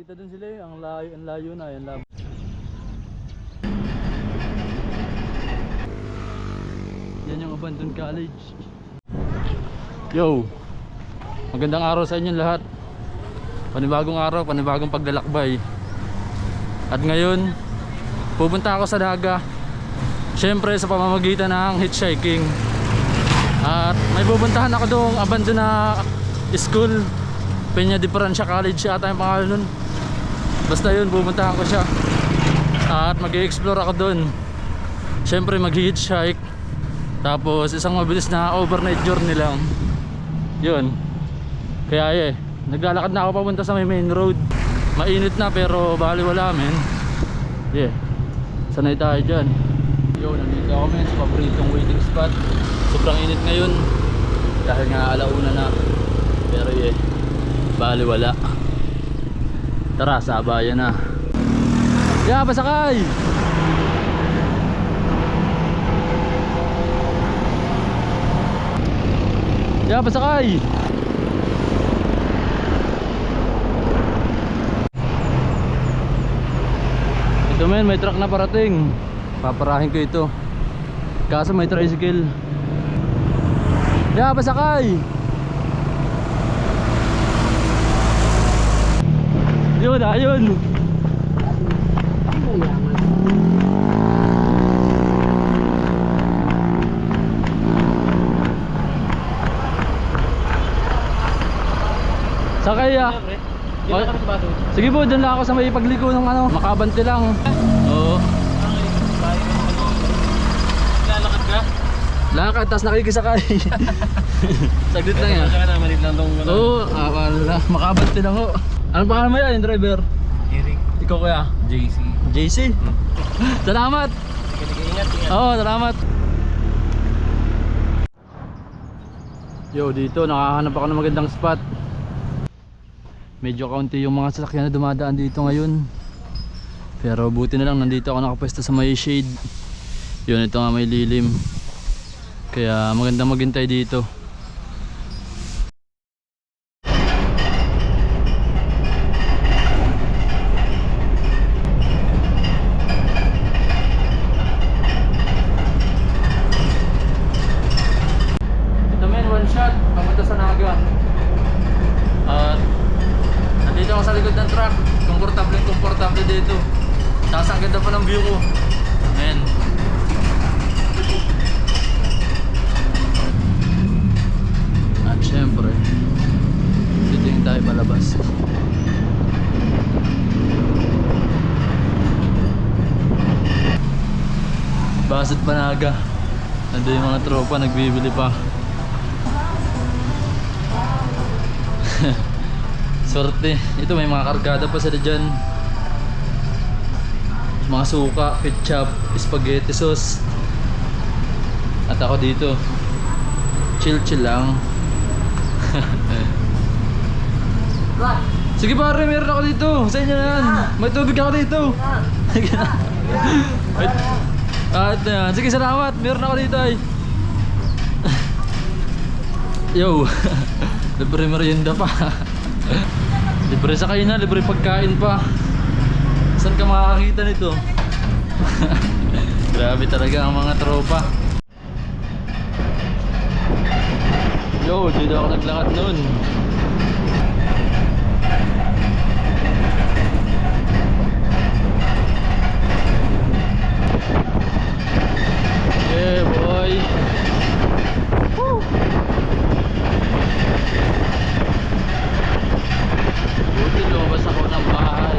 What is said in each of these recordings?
Kita dun sila eh, ang layo na yan. Yan yung abandoned college. Yo, magandang araw sa inyo lahat. Panibagong araw, panibagong paglalakbay. At ngayon, pupunta ako sa Naga. Siyempre sa pamamagitan ng hitchhiking. At may pupuntahan ako doong abandoned na school, Peña Diferencia College ata yung pangalan nun. Basta yun, pupuntahan ko siya. At mag-i-explore ako doon. Siyempre mag-hitchhike. Tapos isang mabilis na overnight journey lang. Yun. Kaya naglalakad na ako papunta sa may main road. Mainit na pero baliwala men. Yeah. Sanay tayo dyan. Yo, nandito ako men sa paboritong waiting spot. Sobrang init ngayon dahil nga alauna na. Pero baliwala. Tara, sabayan na. Yeah, pasakay! Yeah, pasakay! Ito men, may truck na parating. Paparahin ko ito. Kaso may tricycle. Yeah, pasakay! Yun, ayun. Sakay ah. Sige po, dyan lang ako sa may pagliko ng makabante lang. Oo. Lalakad ka? Lakad, tapos nakikisakay. Saglit lang yan. Oo, makabante lang ho. Ano pangalan mo yan, yung driver? Eric. Ikaw kaya? JC. JC? Salamat! Ingat. Oo, salamat! Yo, dito nakahanap ako ng magandang spot. Medyo kaunti yung mga sasakyan na dumadaan dito ngayon. Pero buti na lang nandito ako nakapwesto sa may shade. Yun, ito nga may lilim. Kaya maganda maghintay dito. Sa likod ng truck, komportable dito. Tapos ang ganda pa ng view ko. Ayan. At syempre, dito yung tayo palabas. Basit Panaga. Nandun yung mga tropa, nagbibili pa. Sorte. Ito may mga kargada pa sila dyan. Mga suka, ketchup, spaghetti sauce. At ako dito chill lang. Sige pare, meron ako dito. Sa inyo na yan. May tubig ako dito. At yan. Sige, salamat. Meron ako dito ay. Yo. Libre merienda pa. Libre sakay na, libre pagkain pa. Saan ka makakakita nito? Grabe talaga ang mga tropa. Yo, dito ako naglakad nun. Yeah boy. Woo! Buti lumabas ako ng bahay.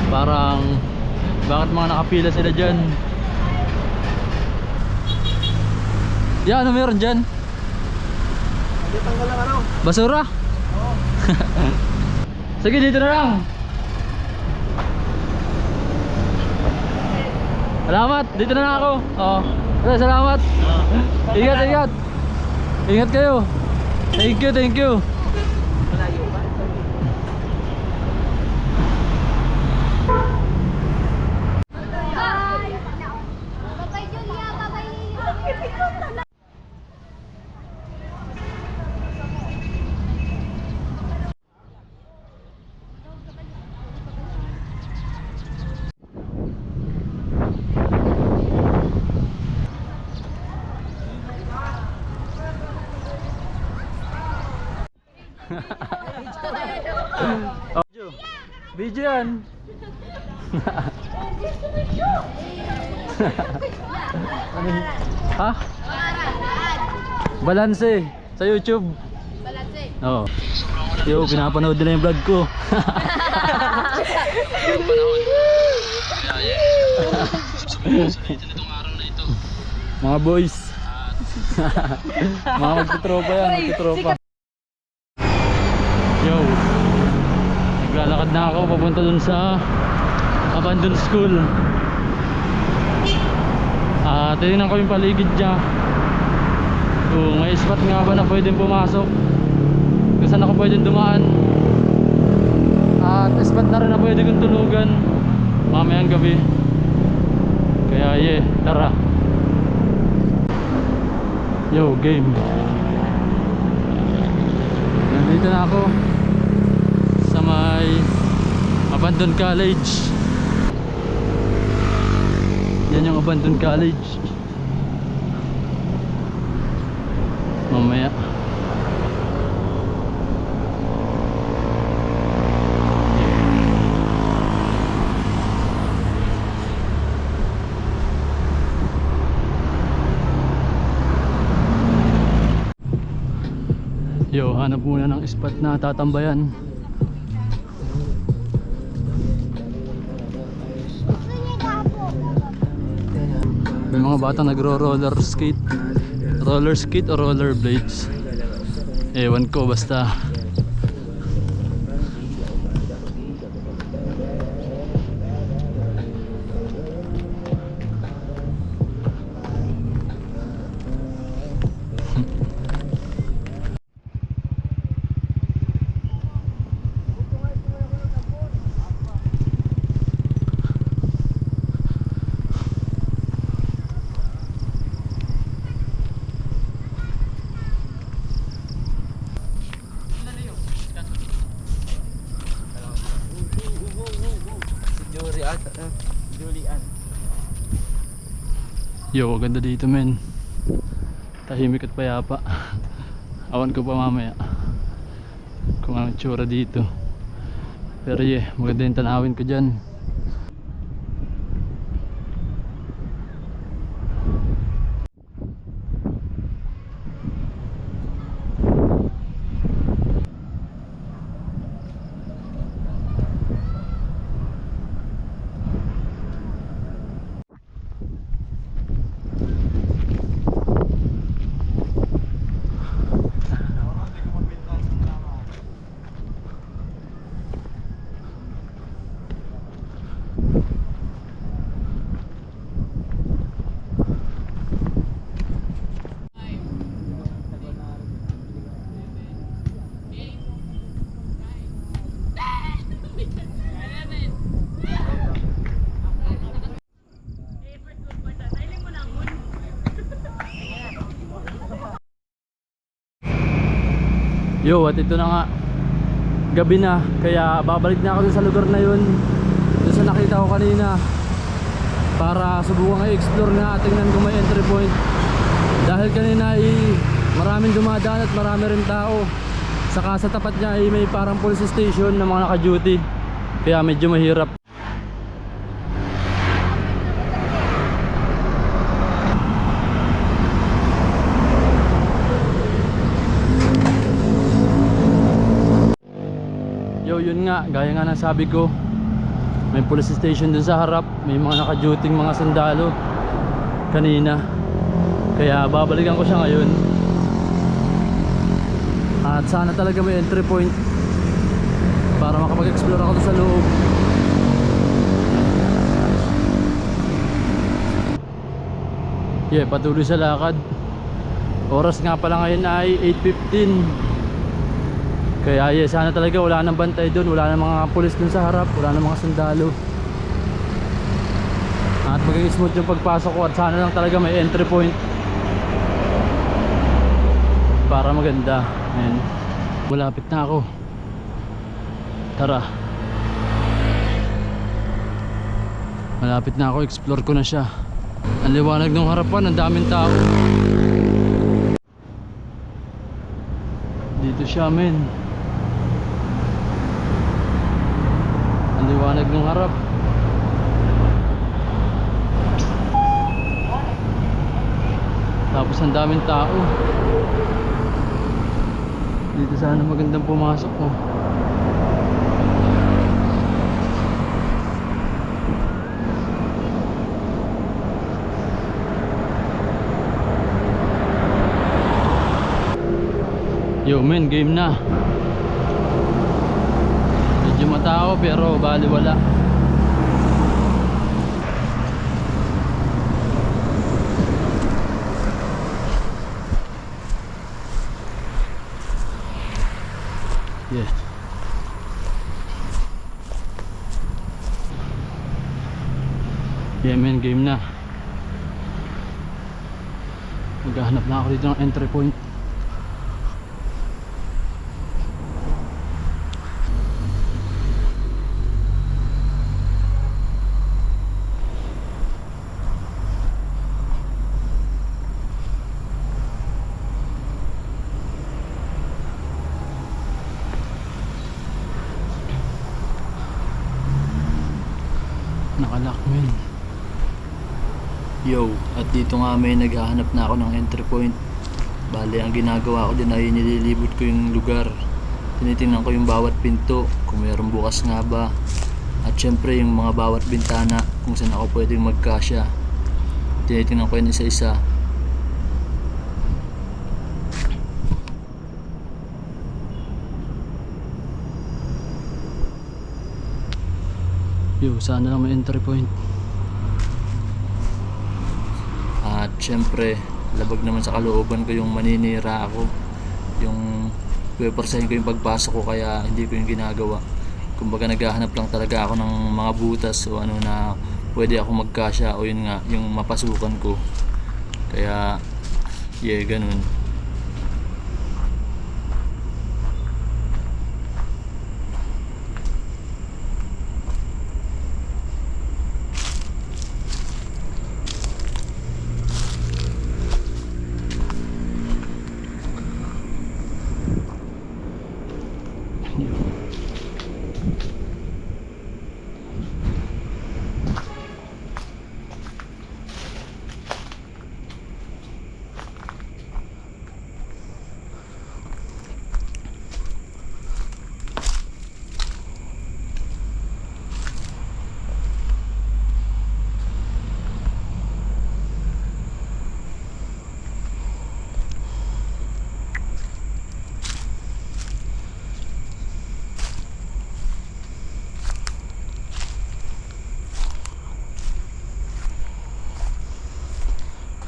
Parang bakit mga nakapila sila dyan? Yan, ano meron dyan? Hindi tanggal lang ano? Basura? Oo. Sige, dito na lang. Salamat, dito na lang ako. Oo. Salamat. Ingat, ingat. Ingat kayo. Thank you, thank you. Malayo ba? Bye! Bye-bye, Julia! Bye-bye! Video. Video yan. Ano yun? Ha? Balanse sa YouTube. Balanse. Oo. Yo, pinapanood nila yung vlog ko. Mga boys. Mga magtutropa yan, magtutropa. Yo, naglalakad na ako papunta dun sa abandoned school. Tinignan ko yung paligid niya. May spot nga ba na pwedeng pumasok, kung saan ako pwedeng dumaan, at spot na rin na pwede kong tulugan mamayang gabi. Kaya tara. Yo, game. Nandito na ako sa may abandoned college. Yan yung abandoned college. Mamaya. Yo, hanap muna ng spot na tatambayan. May mga batang nagro-roller skate. Roller skate o roller blades, ewan ko, basta Julian. yo, ganda dito men. Tahimik at payapa. Awan ko pa mamaya kung ang tsura dito. Pero maganda yung tanawin ko dyan. Yo, at ito na nga, gabi na, kaya babalik na ako dun sa lugar na yun, dun sa nakita ko kanina, para subukan i-explore nga, tingnan kung may entry point. Dahil kanina maraming dumadaan at marami rin tao, saka sa tapat niya may parang police station na mga naka-duty, kaya medyo mahirap. Yo, yun nga, gaya nga ng sabi ko, May police station dun sa harap. May mga naka-duty mga sundalo kanina. Kaya babalikan ko siya ngayon. At sana talaga may entry point para makapag-explore ako sa loob. Yeah, patuloy sa lakad. Oras nga pala ngayon ay 8:15. Kaya yeah, sana talaga wala nang bantay doon, wala nang mga pulis doon sa harap, wala nang mga sundalo. At maging smooth yung pagpasok ko at sana lang talaga may entry point para maganda. Ayan. Malapit na ako. Tara. Malapit na ako, explore ko na siya. Ang liwanag ng harapan, ang daming tao. Dito siya, men. Ang liwanag ng harap. Tapos ang daming tao. Dito sana magandang pumasok mo. Yo men, game na. Medyo matao pero bali wala. Yeah. Yeah men, game na. Maghahanap na ako dito ng entry point. Nakalock men. Yo, at dito nga may naghahanap na ako ng entry point. Bale, ang ginagawa ko din ay nililibot ko yung lugar. Tinitingnan ko yung bawat pinto, kung mayroong bukas nga ba. At syempre yung mga bawat bintana, kung saan ako pwedeng magkasya. Tinitingnan ko yun isa-isa. Yo, sana lang may entry point. At syempre, labag naman sa kalooban ko yung maninira ako. Yung pipersahin ko yung pagpasok ko, kaya hindi ko yung ginagawa. Kumbaga naghahanap lang talaga ako ng mga butas o ano na pwede ako magkasya o yun nga, yung mapasukan ko. Kaya, yeah, ganun.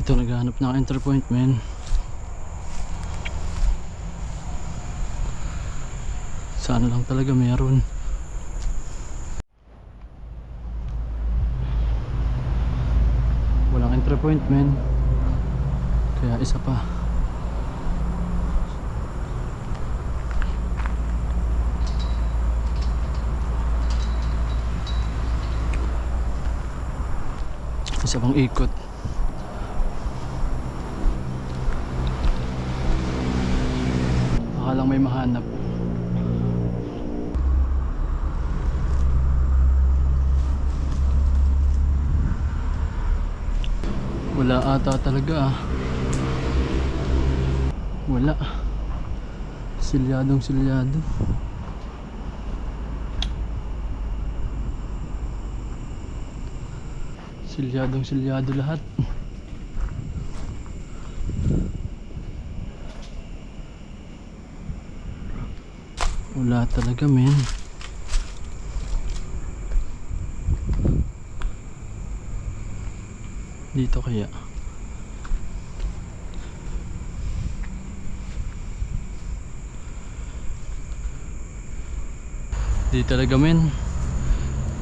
Ito, naghahanap na ako entry point men. Sana lang talaga meron. Walang entry point men. Kaya isa pa. Isa pang ikot. Baka lang may mahanap. Wala ata talaga ah. Wala. Silyadong silyado. Silyado lahat. Wala talaga men. Dito kaya di talaga men,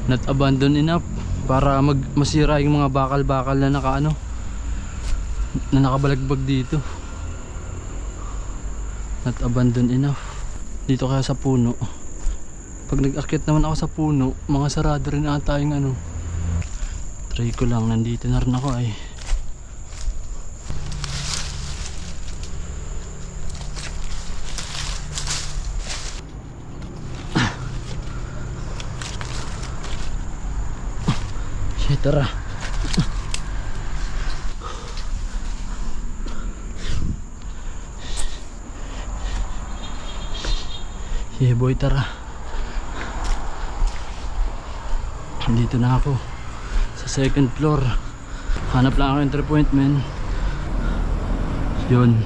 not abandoned enough para masira yung mga bakal-bakal na na nakabalagbag dito. Not abandoned enough. Dito kaya sa puno, pag nag-akit naman ako sa puno, mga sarado rin ata yung try ko lang, nandito na rin ako ay. Shit, tara. Yeah boy, tara. Dito na ako sa second floor. Hanap lang ako entry point men. Yun.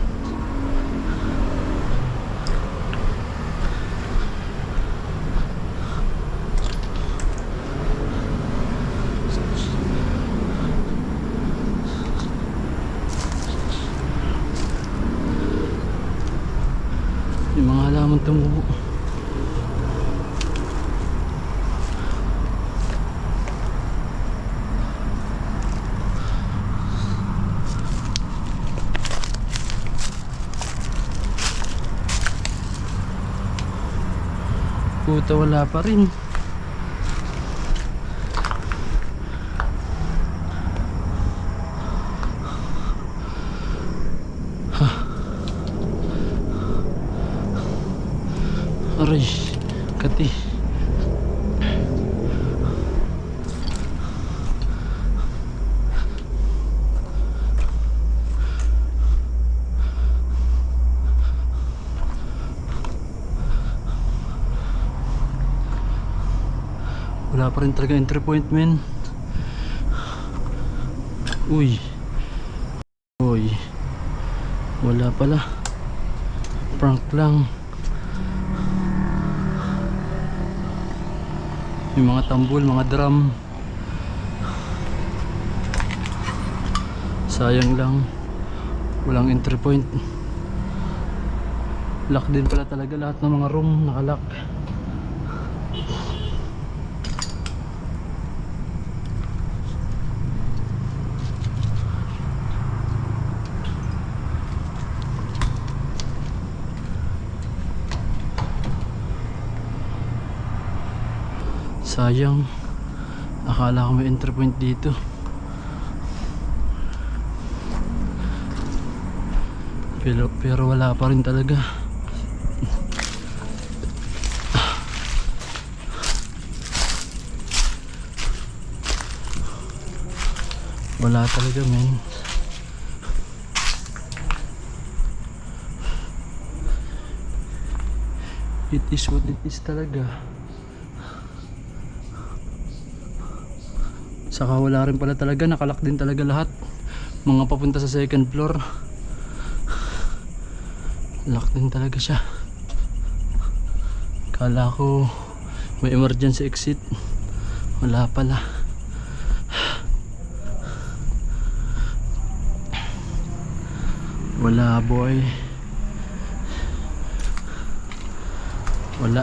Yung mga halaman tumubo. Puta, wala pa rin. Aray, kati. Wala pa rin talaga entry point men. Uy. Uy. Wala pala. Prank lang. Yung mga tambol, mga drum. Sayang lang. Walang entry point. Lock din pala talaga lahat ng mga room, nakalock. Sayang. Akala ko may entry point dito. Pero wala pa rin talaga. Wala talaga men. It is what it is talaga. Saka wala rin pala talaga, nakalock din talaga lahat. Mga papunta sa second floor. Lock din talaga siya. Kala ko may emergency exit. Wala pala. Wala boy. Wala.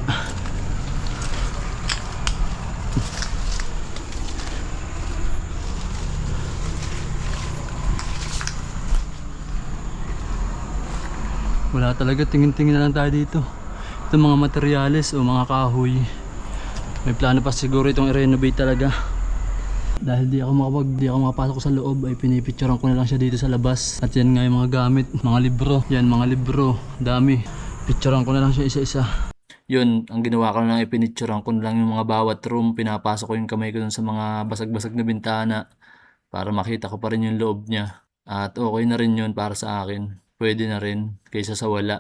Wala talaga, tingin-tingin na lang tayo dito. Itong mga materyales o mga kahoy, may plano pa siguro itong i-renovate talaga. Dahil di ako makapasok sa loob, ay pinipicturean ko na lang siya dito sa labas. At yan nga yung mga gamit, mga libro. Yan, mga libro, dami. Picturean ko na lang siya isa-isa. Yun, ang ginawa ko na lang, ipinitsuran ko na lang yung mga bawat room. Pinapasok ko yung kamay ko dun sa mga basag-basag na bintana para makita ko pa rin yung loob niya. At okay na rin yun para sa akin. Pwede na rin kaysa sa wala.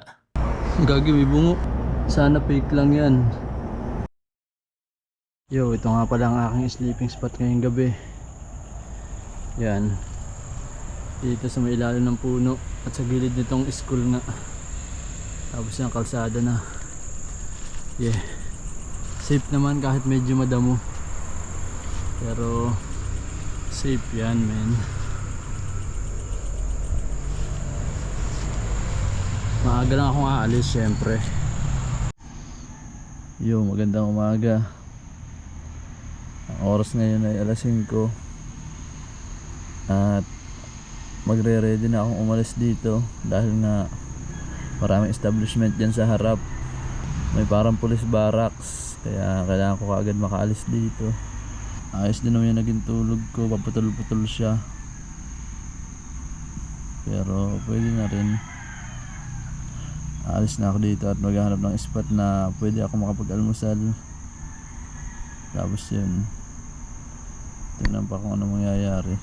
Gagi, may bungo. Sana fake lang yan. Yo, ito nga pala ang aking sleeping spot ngayong gabi. Yan. Dito sa may ilalim ng puno at sa gilid nitong school nga. Tapos yung kalsada na. Yeah. Safe naman kahit medyo madamo. Pero safe yan, men. Maaga lang akong aalis, syempre. Yo, magandang umaga. Ang oras ngayon ay alas 5. At magre-ready na akong umalis dito dahil nga maraming establishment dyan sa harap. May parang police barracks, kaya kailangan ko kaagad makaalis dito. Ayos din naman yung naging tulog ko, paputol-putol siya. Pero pwede na rin. Aalis na ako dito at maghahanap ng spot na pwede ako makapag-almusal. Tapos yun, tingnan pa kung ano mangyayari.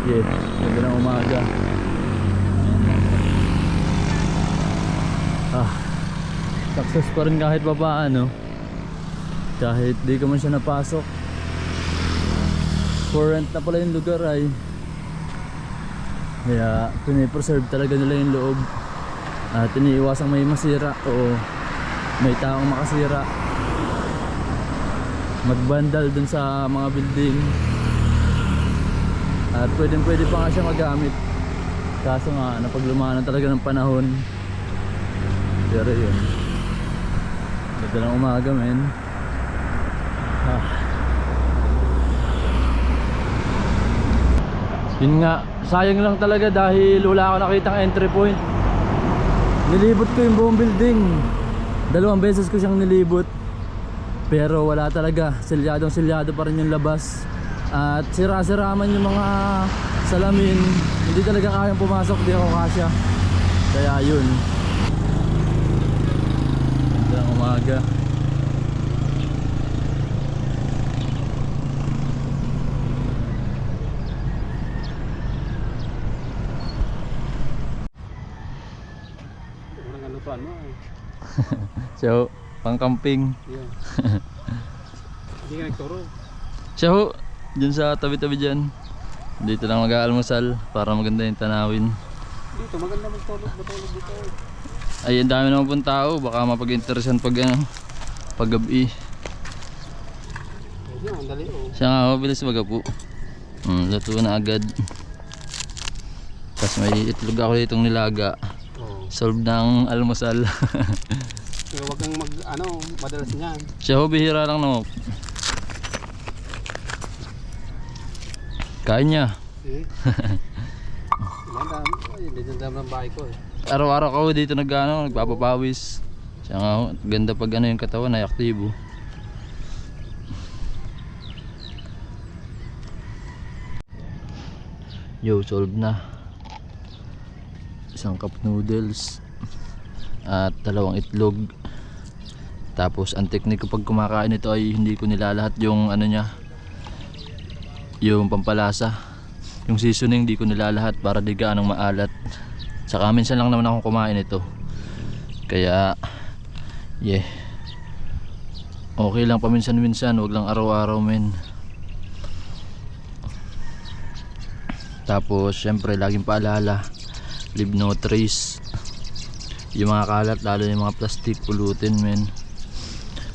Yeah, magandang umaga. Success pa rin kahit pa paano. Kahit di ko man siya napasok. For rent na pala yung lugar ay. Kaya pinipreserve talaga nila yung loob. At iniiwasang may masira o may taong makasira. Magbandal dun sa mga building. At pwede pa nga siya magamit. Kaso nga napaglumanan talaga ng panahon. Pero yun, ganda ng umaga, men. Yun nga, sayang lang talaga dahil wala ako nakitang entry point. Nilibot ko yung buong building. 2 beses ko siyang nilibot. Pero wala talaga, silyado pa rin yung labas. At sira-sira man yung mga salamin. Hindi talaga kayang pumasok, di ako kasya. Kaya yun, ganda ng umaga. So, pang-camping. Yeah. Hindi ka nagturo. Siya ho, dyan sa tabi-tabi dyan. Dito lang mag-aalmusal para maganda yung tanawin. Dito, maganda magtulog dito. Ay, ang dami naman pong tao. Baka mapag-interesan pag gabi. Ayun, ang dali oh. Siya nga ho, bilis magapu. Luto na agad. Tapos may itlog ako ditong nilaga. Oh. Solve ng almusal. Pero wag kang madalas niyan. Siya ho, bihira lang naman. Kain niya. Eh. Ang dami ng bahay ko eh. Araw-araw ako dito nagpapapawis. Siya nga ho, ganda pag yung katawan ay aktibo. Yo, solve na. 1 cup noodles at 2 itlog. Tapos ang technique ko pag kumakain ito ay hindi ko nilalahat yung yung pampalasa, yung seasoning di ko nilalahat para di gaanong maalat. Saka minsan lang naman akong kumain ito. Kaya yeah, okay lang paminsan-minsan, wag lang araw-araw, men. Tapos syempre laging paalala, leave no trace. Yung mga kalat, lalo yung mga plastic, pulutin, men.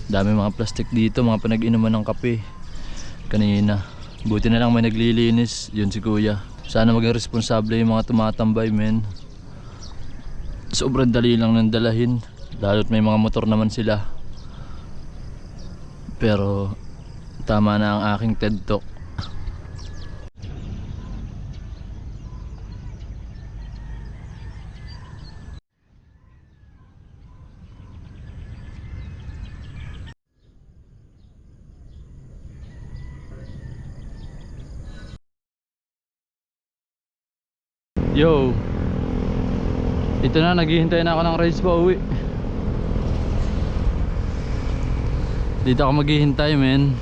Dami mga plastic dito, mga pinag-inuman ng kape kanina. Buti na lang may naglilinis, yun si kuya. Sana maging responsable yung mga tumatambay, men. Sobrang dali lang ng dalahin, lalo't may mga motor naman sila. Pero tama na ang aking TED Talk. Yo, ito na, naghihintay na ako ng rides pa uwi. Dito ako maghihintay, men.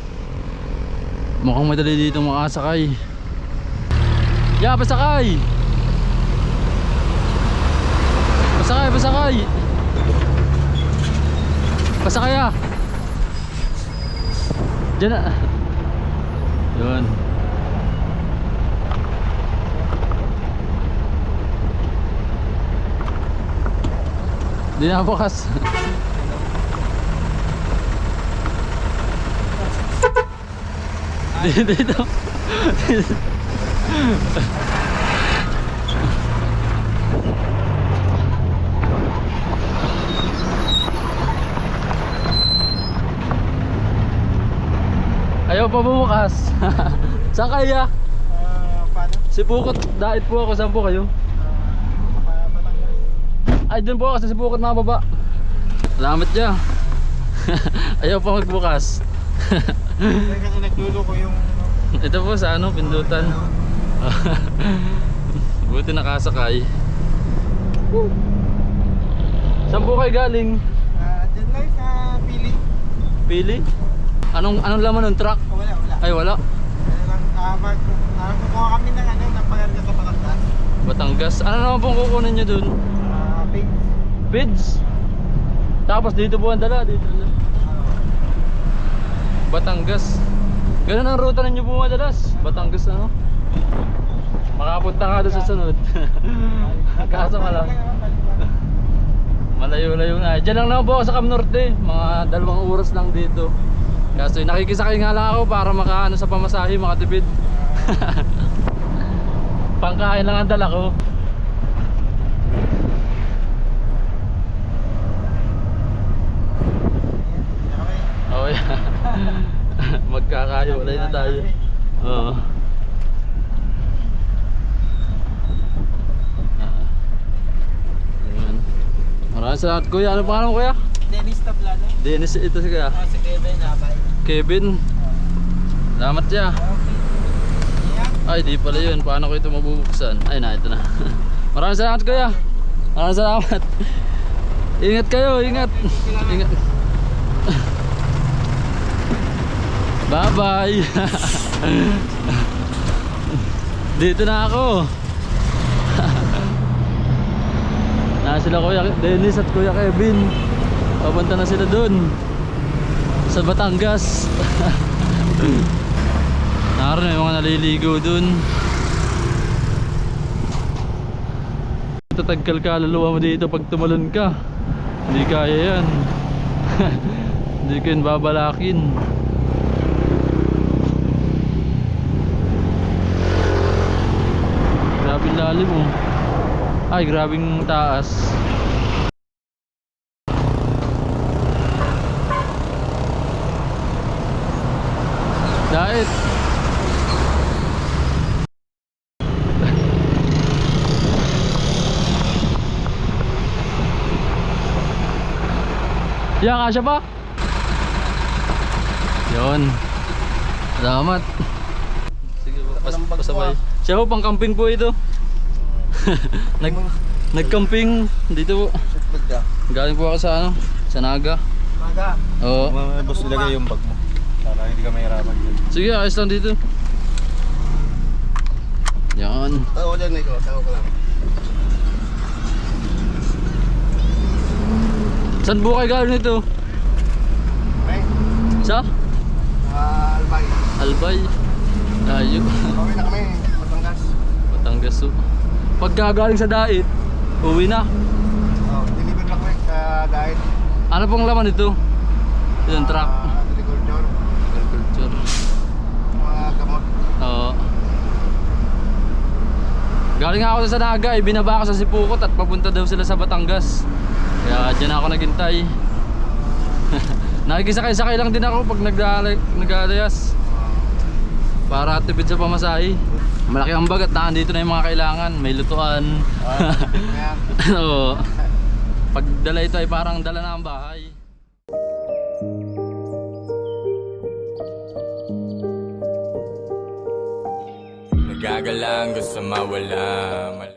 Mukhang madali dito makasakay. Yeah, pasakay! Pasakay, pasakay! Pasakay ah! Diyan na. Yun. Di na bukas. Dito. Ayaw pa bumukas. Saan kaya? Paano? Si Pukot, dait po ako. Saan po kayo? Ay, dun po ako sa Sipukot mga baba. Salamat niya. Ayaw pa magbukas. Kasi naglulo ko yung... Ito po sa ano, pindutan. Buti nakasakay. Saan po kayo galing? Diyan lang sa pili. Pili? Anong laman ng truck? Wala. Ay wala. Kukuha kami ng ng pagarga sa Batangas. Batangas. Ano naman pong kukunin nyo dun? Pig. Bids. Tapos dito po ang dala. Dito. Batangas. Ganun ang ruta ninyo po madalas. Batangas ano? Makapunta ka doon sa sunod. Kaso ka lang. Malayo-layo na. Diyan lang naman po ako sa Cam Norte. Mga 2 oras lang dito. Kaso nakikisakay nga lang ako para makaano sa pamasahe, makatipid. Pangkain lang ang dala ko. Oh yeah. Magkakahiwalay na tayo. Oo. Ayan. Maraming salamat kuya. Ano pangalan mo kuya? Dennis Tablado. Dennis ito si kuya. Si Kevin Nabay. Kevin. Salamat siya. Ay di pala yun. Paano ko ito mabubuksan? Ay na ito na. Maraming salamat kuya. Maraming salamat. Ingat kayo. Ingat. Ingat. Bye bye. Dito na ako. Na sila kuya Dennis at kuya Kevin. Papunta na sila dun sa Batangas. Naroon may mga naliligo dun. Tatagkal ka luluwa mo dito pag tumalon ka. Hindi kaya yan. Hindi ko yun babalakin. Grabing lalim oh. Ay grabing taas. Dait. Ya, kasya pa? Yun. Salamat. Sige po, pasabay. Siya po, pang camping po ito. Nag-camping dito po. Galing po ako sa ano, sa Naga. Maga. Oo. Boss, ilagay yung bag mo. Para hindi ka mahirapan dyan. Sige, ayos lang dito. Yan. Oo, dyan Nico. Tawa ko lang. Saan po kayo galing nito? Okay. Sa? Albay. Albay. Layo. Okay na kami. Batangas. Batangas po. Pagka galing sa Dait, uwi na. Deliver na kami sa diet. Ano pong laman ito? Yung truck. Agriculture. Agriculture. Mga gamot. Oo. Galing nga ako sa Naga, binaba ako sa Sipukot at papunta daw sila sa Batangas. Kaya dyan ako naghintay. Nakikisakay-sakay lang din ako pag nag-alayas para tipid sa pamasahe. Malaki ang bag at nandito na yung mga kailangan. May lutuan. Oo. Pag dala ito ay parang dala na ang bahay. Nagagalang gusto mawala.